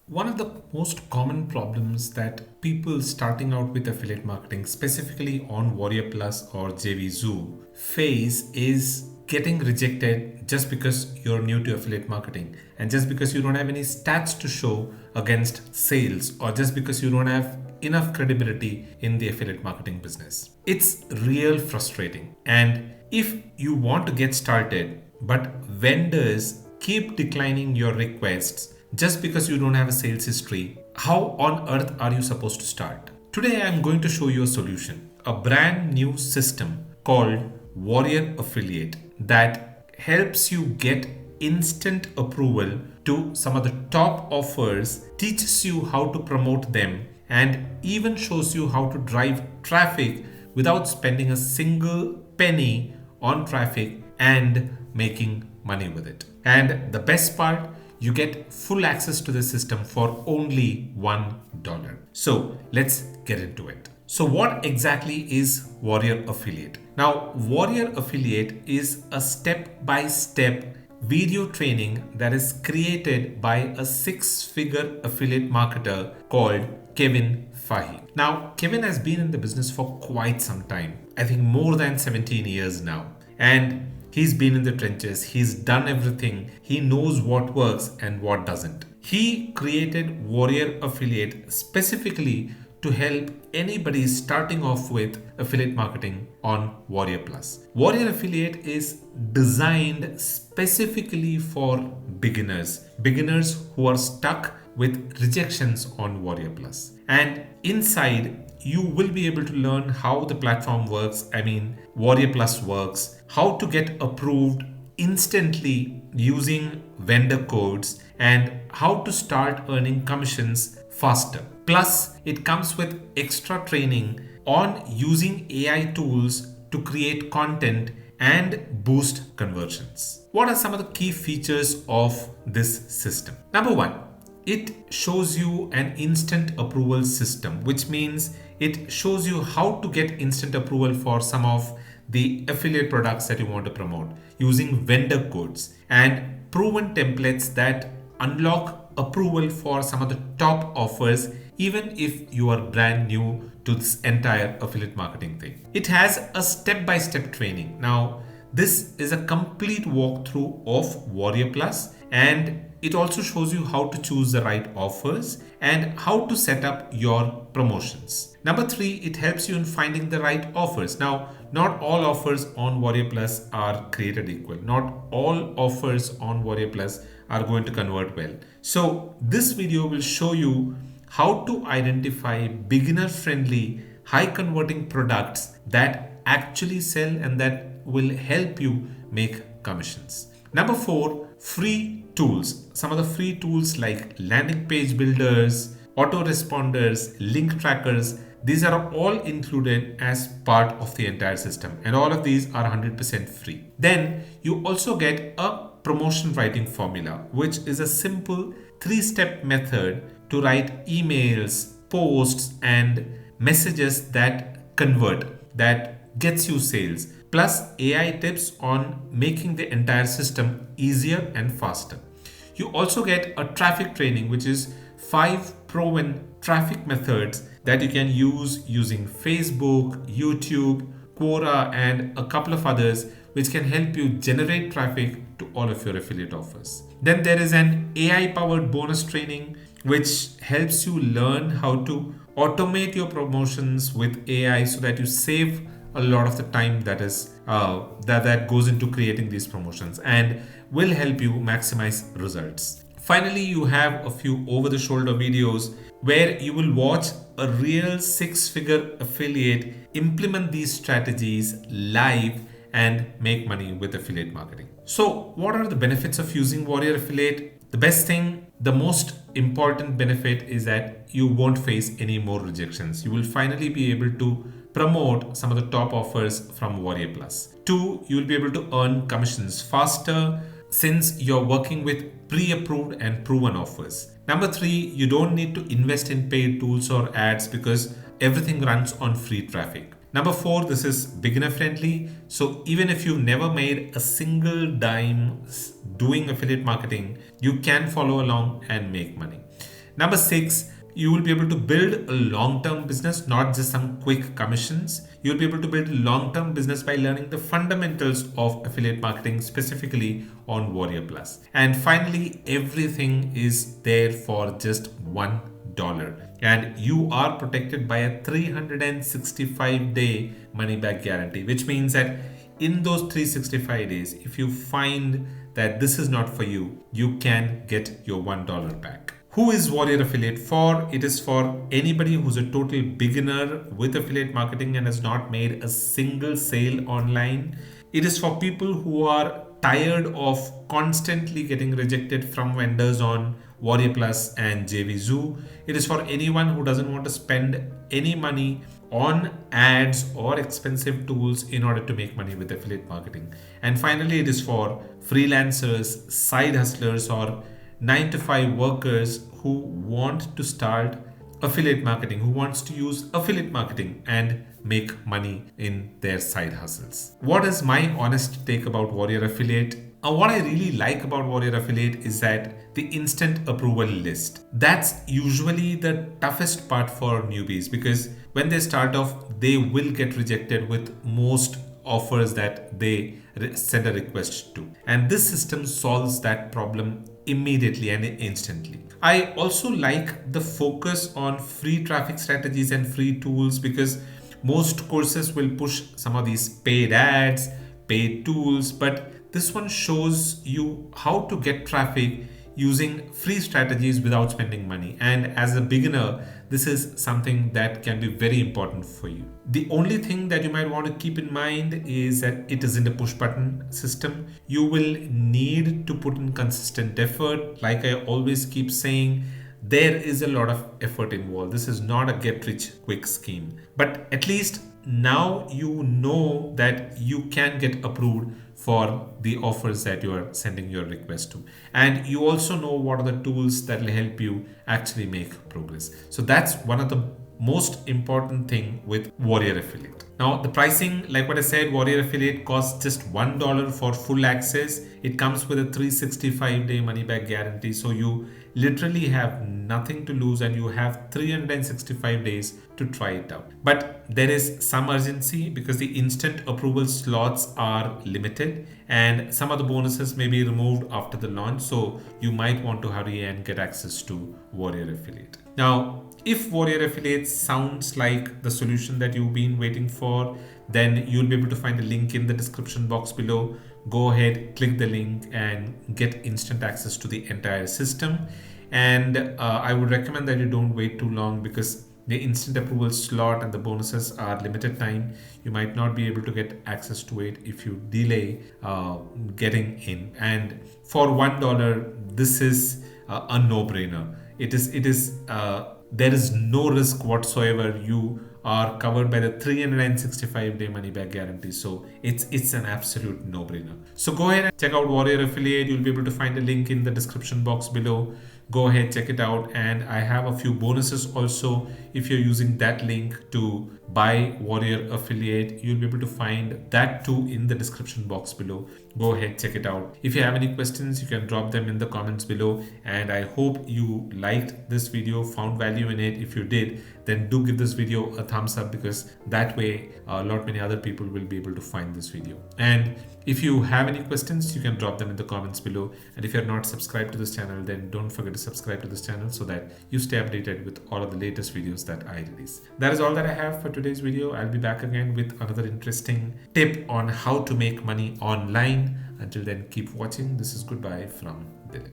One of the most common problems that people starting out with affiliate marketing, specifically on Warrior Plus or JVZoo, face is getting rejected just because you're new to affiliate marketing and just because you don't have any stats to show against sales or just because you don't have enough credibility in the affiliate marketing business. It's real frustrating. And if you want to get started, but vendors keep declining your requests just because you don't have a sales history, how on earth are you supposed to start? Today I'm going to show you a solution, a brand new system called Warrior Affiliate that helps you get instant approval to some of the top offers, teaches you how to promote them, and even shows you how to drive traffic without spending a single penny on traffic and making money with it. And the best part, you get full access to the system for only $1. So let's get into it. So what exactly is Warrior Affiliate? Now, Warrior Affiliate is a step-by-step video training that is created by a six-figure affiliate marketer called Kevin Fahy. Now, Kevin has been in the business for quite some time. I think more than 17 years now. And he's been in the trenches. He's done everything. He knows what works and what doesn't. He created Warrior Affiliate specifically to help anybody starting off with affiliate marketing on WarriorPlus. Warrior Affiliate is designed specifically for beginners who are stuck with rejections on WarriorPlus. And inside, you will be able to learn how the platform works. I mean, WarriorPlus works, how to get approved instantly using vendor codes, and how to start earning commissions faster. Plus, it comes with extra training on using AI tools to create content and boost conversions. What are some of the key features of this system? Number one, it shows you an instant approval system, which means it shows you how to get instant approval for some of the affiliate products that you want to promote using vendor codes and proven templates that unlock approval for some of the top offers, even if you are brand new to this entire affiliate marketing thing. It has a step-by-step training. Now, this is a complete walkthrough of Warrior Plus, and it also shows you how to choose the right offers and how to set up your promotions. Number three, it helps you in finding the right offers. Now, not all offers on Warrior Plus are created equal. Not all offers on Warrior Plus are going to convert well. So this video will show you how to identify beginner-friendly, high-converting products that actually sell and that will help you make commissions. Number four, free tools. Some of the free tools like landing page builders, autoresponders, link trackers, these are all included as part of the entire system, and all of these are 100% free. Then you also get a promotion writing formula, which is a simple 3-step method to write emails, posts, and messages that convert, that gets you sales, plus AI tips on making the entire system easier and faster. You also get a traffic training, which is 5 proven traffic methods that you can use using Facebook, YouTube, Quora, and a couple of others, which can help you generate traffic to all of your affiliate offers. Then there is an AI powered bonus training, which helps you learn how to automate your promotions with AI so that you save a lot of the time that goes into creating these promotions and will help you maximize results. Finally, you have a few over-the-shoulder videos where you will watch a real 6-figure affiliate implement these strategies live and make money with affiliate marketing. So, what are the benefits of using Warrior Affiliate? The best thing, the most important benefit is that you won't face any more rejections. You will finally be able to promote some of the top offers from Warrior Plus. 2, you will be able to earn commissions faster since you're working with pre-approved and proven offers. Number 3, you don't need to invest in paid tools or ads because everything runs on free traffic. Number 4, this is beginner friendly. So even if you've never made a single dime doing affiliate marketing, you can follow along and make money. Number 6, you will be able to build a long-term business, not just some quick commissions. You'll be able to build a long-term business by learning the fundamentals of affiliate marketing, specifically on Warrior Plus. And finally, everything is there for just $1. And you are protected by a 365-day money-back guarantee, which means that in those 365 days, if you find that this is not for you, you can get your $1 back. Who is Warrior Affiliate for? It is for anybody who's a total beginner with affiliate marketing and has not made a single sale online. It is for people who are tired of constantly getting rejected from vendors on Warrior Plus and JVZoo. It is for anyone who doesn't want to spend any money on ads or expensive tools in order to make money with affiliate marketing. And finally, it is for freelancers, side hustlers, or 9 to 5 workers who want to start affiliate marketing, who wants to use affiliate marketing and make money in their side hustles. What is my honest take about Warrior Affiliate? What I really like about Warrior Affiliate is that the instant approval list. That's usually the toughest part for newbies, because when they start off, they will get rejected with most offers that they send a request to. And this system solves that problem immediately and instantly. I also like the focus on free traffic strategies and free tools, because most courses will push some of these paid ads, paid tools, but this one shows you how to get traffic using free strategies without spending money. And as a beginner, this is something that can be very important for you. The only thing that you might want to keep in mind is that it isn't a push button system. You will need to put in consistent effort. Like I always keep saying, there is a lot of effort involved. This is not a get rich quick scheme, but at least now you know that you can get approved for the offers that you are sending your request to, and you also know what are the tools that will help you actually make progress. So that's one of the most important thing with Warrior Affiliate. Now the pricing, like what I said, Warrior Affiliate costs just $1 for full access. It comes with a 365-day money back guarantee, so you literally have nothing to lose and you have 365 days to try it out. But there is some urgency because the instant approval slots are limited and some of the bonuses may be removed after the launch, so you might want to hurry and get access to Warrior Affiliate. Now, if Warrior Affiliate sounds like the solution that you've been waiting for, then you'll be able to find a link in the description box below. Go ahead, click the link and get instant access to the entire system. And I would recommend that you don't wait too long, because the instant approval slot and the bonuses are limited time. You might not be able to get access to it if you delay getting in. And for $1, this is a no-brainer. There is no risk whatsoever. You are covered by the 365-day money back guarantee, so it's an absolute no-brainer. So go ahead and check out Warrior Affiliate. You'll be able to find a link in the description box below. Go ahead, check it out, and I have a few bonuses also. If you're using that link to buy Warrior Affiliate, you'll be able to find that too in the description box below. Go ahead, check it out. If you have any questions, you can drop them in the comments below, and I hope you liked this video, found value in it. If you did, then do give this video a thumbs up, because that way a lot many other people will be able to find this video. And if you have any questions, you can drop them in the comments below. And if you're not subscribed to this channel, then don't forget to subscribe to this channel so that you stay updated with all of the latest videos that I release. That is all that I have for today's video. I'll be back again with another interesting tip on how to make money online. Until then, keep watching. This is goodbye from